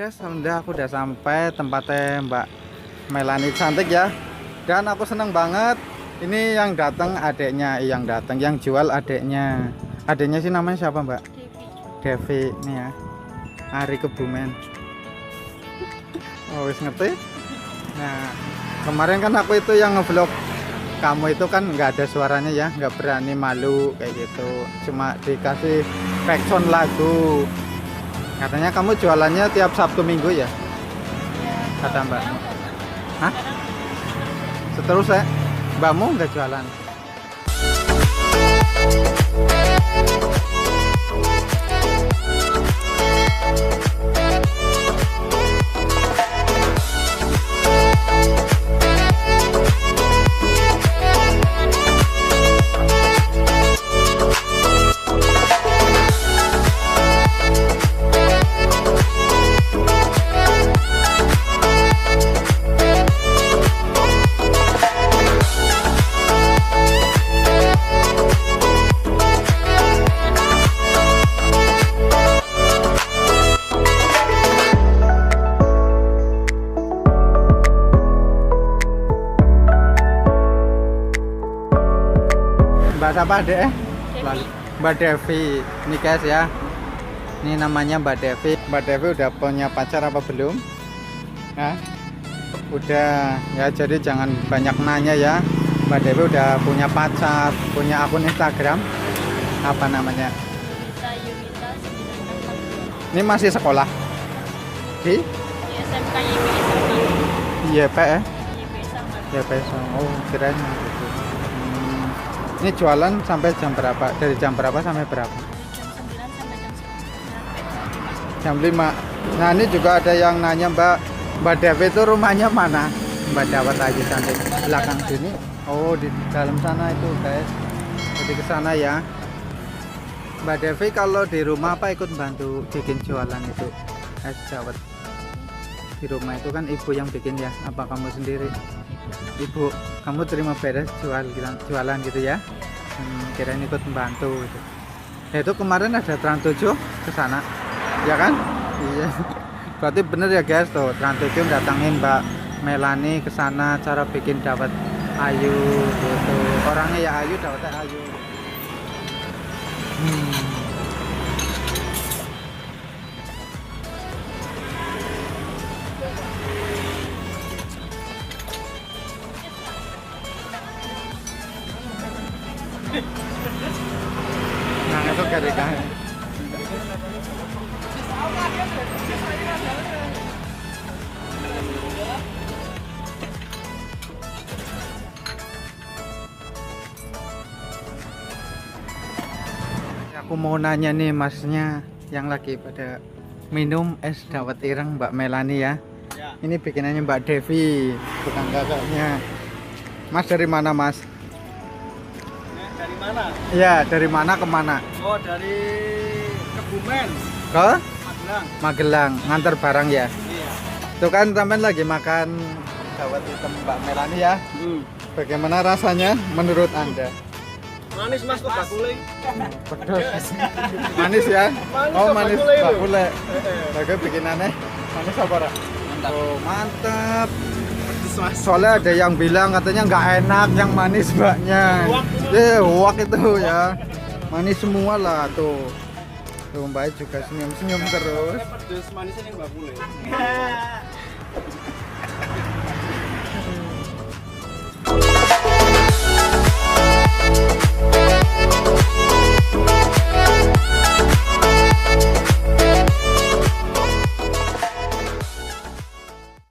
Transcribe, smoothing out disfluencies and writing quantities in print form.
guys, alhamdulillah aku udah sampai tempatnya Mbak Melani cantik ya. Dan aku seneng banget. Ini yang datang adiknya, yang jual adiknya. Adiknya sih namanya siapa Mbak? Devi. Nih ya. Ari Kebumen. Oh, wis ngerti? Nah, kemarin kan aku itu yang ngevlog kamu itu kan nggak ada suaranya ya, nggak berani, malu kayak gitu, cuma dikasih backsound lagu. Katanya kamu jualannya tiap Sabtu Minggu ya, kata Mbak. Hah? Seterusnya Mbakmu nggak jualan? Mbak siapa deh? Mbak Devi. Ini guys ya. Ini namanya Mbak Devi. Mbak Devi udah punya pacar apa belum? Hah? Udah ya, jadi jangan banyak nanya ya. Mbak Devi udah punya pacar, punya akun Instagram. Apa namanya? Yunita 9642. Ini masih sekolah? Di? Di SMK YP sama. YP ya? YP sama. YP sama. Oh, kirain gitu. Ini jualan sampai jam berapa? Dari jam berapa sampai berapa? Dari jam 9 sampai jam 9. Jam 5. Nah, ini juga ada yang nanya Mbak Devi itu rumahnya mana? Mbak Dawat aja cantik. Belakang sini. Oh, di dalam sana itu guys. Jadi ke sana ya. Mbak Devi kalau di rumah apa ikut bantu bikin jualan itu? Es dawet. Di rumah itu kan ibu yang bikin ya? Apa kamu sendiri? Ibu, kamu terima beres jualan gitu ya? Kirain ikut membantu gitu. Ya itu kemarin ada Trans 7 ke sana. Ya kan? Iya. Berarti bener ya guys tuh, Trans 7 datangin Mbak Melani ke sana cara bikin dawet ayu gitu. Orangnya ya ayu, dawetnya ayu. Nah, itu ketika aku mau nanya nih masnya yang lagi pada minum es dawet ireng Mbak Melani ya. Ini bikinannya Mbak Devi, bukan kakaknya. Mas dari mana Mas? Dari mana? Iya, dari mana ke mana? Oh, dari Kebumen, Ke Magelang. Magelang, nganter barang ya. Iya. Tuh kan temen lagi makan dawet hitam Mbak Melani ya. Bagaimana rasanya menurut Anda? Manis Mas, kok bakule? Pedas. Manis ya? Manis Oh, kok manis bakule itu? bakule. Bagus bikinannya. Manis apa, Ra? Mantap. Oh, mantap. Pedes Mas. Soalnya ada yang bilang katanya nggak enak yang manis mbaknya. Wak itu ya. Manis semua lah tuh. Tuh Mbak juga senyum-senyum terus. Pedes manisnya yang bakule.